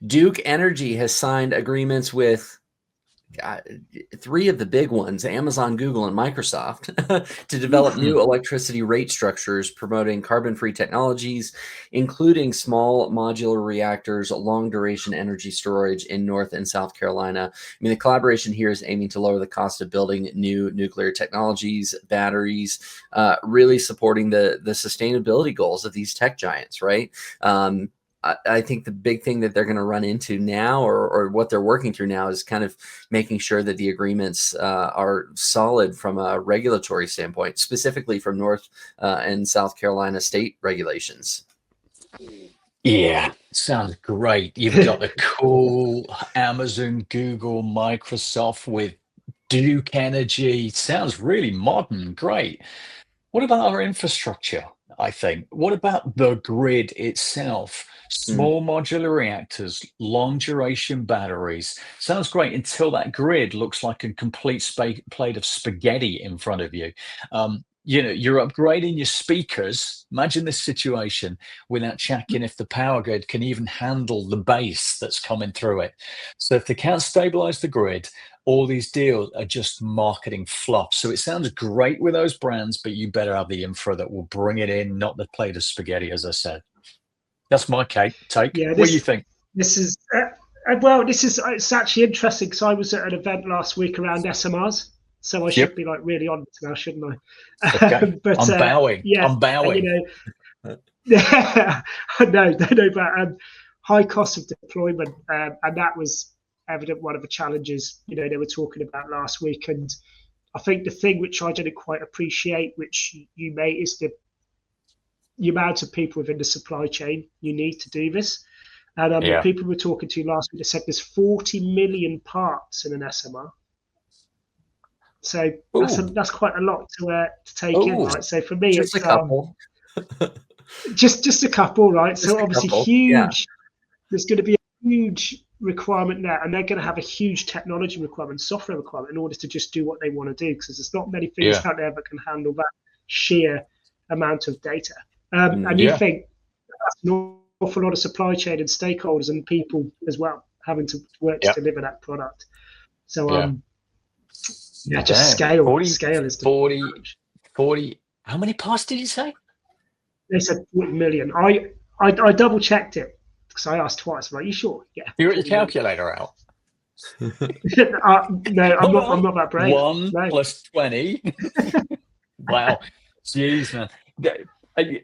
Duke Energy has signed agreements with three of the big ones, Amazon, Google, and Microsoft, to develop new electricity rate structures promoting carbon-free technologies, including small modular reactors, long-duration energy storage in North and South Carolina. I mean, the collaboration here is aiming to lower the cost of building new nuclear technologies, batteries, really supporting the sustainability goals of these tech giants, right? I think the big thing that they're going to run into now, or what they're working through now, is kind of making sure that the agreements are solid from a regulatory standpoint, specifically from North and South Carolina state regulations. Yeah, sounds great. You've got the cool Amazon, Google, Microsoft with Duke Energy. Sounds really modern. Great. What about our infrastructure? I think. What about the grid itself? Mm. Small modular reactors, long duration batteries. Sounds great until that grid looks like a complete plate of spaghetti in front of you. You're upgrading your speakers. Imagine this situation without checking if the power grid can even handle the bass that's coming through it. So if they can't stabilize the grid, all these deals are just marketing fluff. So it sounds great with those brands, but you better have the infra that will bring it in, not the plate of spaghetti, as I said. That's my take. Yeah, What do you think? this is well, this is it's actually interesting because I was at an event last week around SMRs, so I should Yep. be like really on it now, shouldn't I? Okay. But I'm bowing. yeah, I'm bowing. no, but high cost of deployment, and that was evident one of the challenges they were talking about last week. And I think the thing which I didn't quite appreciate, which you may, is the amount of people within the supply chain you need to do this. And Yeah. people were talking to last week, they said there's 40 million parts in an SMR. So that's quite a lot to take in, right? So for me, just it's a couple. just a couple, right? Just So obviously couple. huge. Yeah. There's going to be a huge requirement there, and they're going to have a huge technology requirement, software requirement, in order to just do what they want to do, because there's not many things out there that can handle that sheer amount of data. And you think that's an awful lot of supply chain and stakeholders and people as well having to work to deliver that product. So just scale. 40, scale is the 40. How many parts did you say? They said 40 million. I double checked it because I asked twice. I'm like, you sure? Yeah. You got your calculator out. No, I'm not that brave. 1 + 20. Wow. Jeez, man.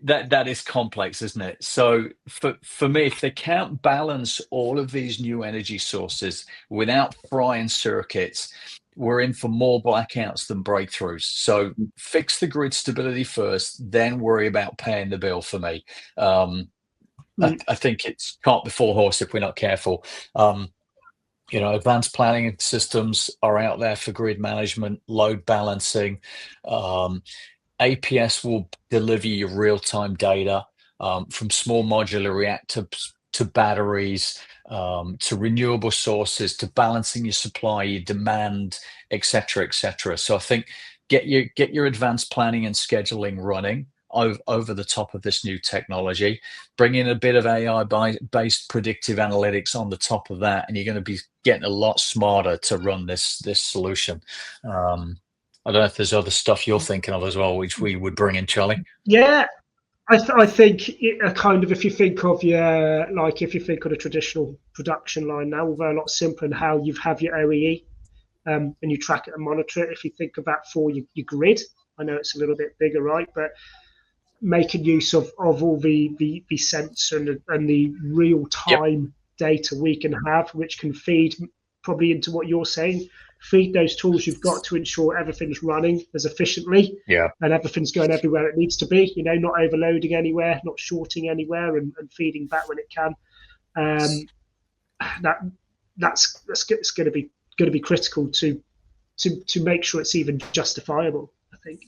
That is complex, isn't it? So for me, if they can't balance all of these new energy sources without frying circuits, we're in for more blackouts than breakthroughs. So fix the grid stability first, then worry about paying the bill for me. I think it's cart before horse if we're not careful. Advanced planning systems are out there for grid management, load balancing. APS will deliver you real-time data from small modular reactors to batteries, to renewable sources, to balancing your supply, your demand, etc., etc. So I think get your advanced planning and scheduling running over the top of this new technology. Bring in a bit of AI-based predictive analytics on the top of that, and you're going to be getting a lot smarter to run this solution. I don't know if there's other stuff you're thinking of as well, which we would bring in, Charlie. Yeah, I think kind of, if you think of if you think of a traditional production line now, although a lot simpler in how you have your OEE and you track it and monitor it. If you think of that for your grid, I know it's a little bit bigger, right? But making use of all the sensor and the real time data we can have, which can feed probably into what you're saying. Feed those tools you've got to ensure everything's running as efficiently, and everything's going everywhere it needs to be. Not overloading anywhere, not shorting anywhere, and feeding back when it can. That's going to be critical to make sure it's even justifiable, I think.